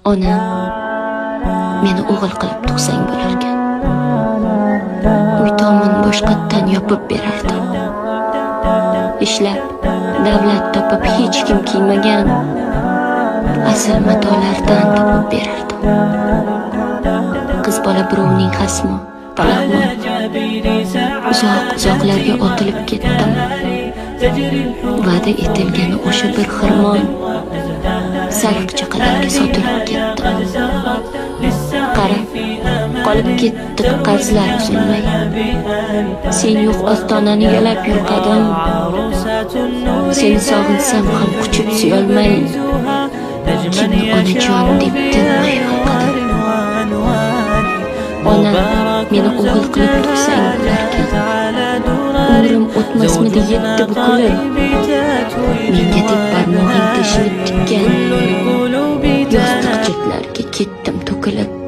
Onam meni o'g'il qilib tug'sang bo'larkan. Uy tomon boshqatdan yopib berardim. Ishlab davlat topib hech kim kiymagan asl matolardan topib berardim. Qiz bola birovning xasmi, palag'mi uzoq-uzoqlarga otilib ketdim. Va'da etilgan o'sha bir xirmon sariqcha qadarga sotilib ketdim. Qara, qolib ketdi qarzlar uzilmay. Sen yo'q ostonani yalab yurqadim. Seni sog'insam ham quchib suyolmay, kimni onajon deb tinmay qalqadim. Onam meni o'g'il qilib tug'sang bo'larkan. Umrim o'tmasmidi yetti bukilib, menga deb barmog'ing teshilib tikkan yostiq chetlarga ketdim to'kilib.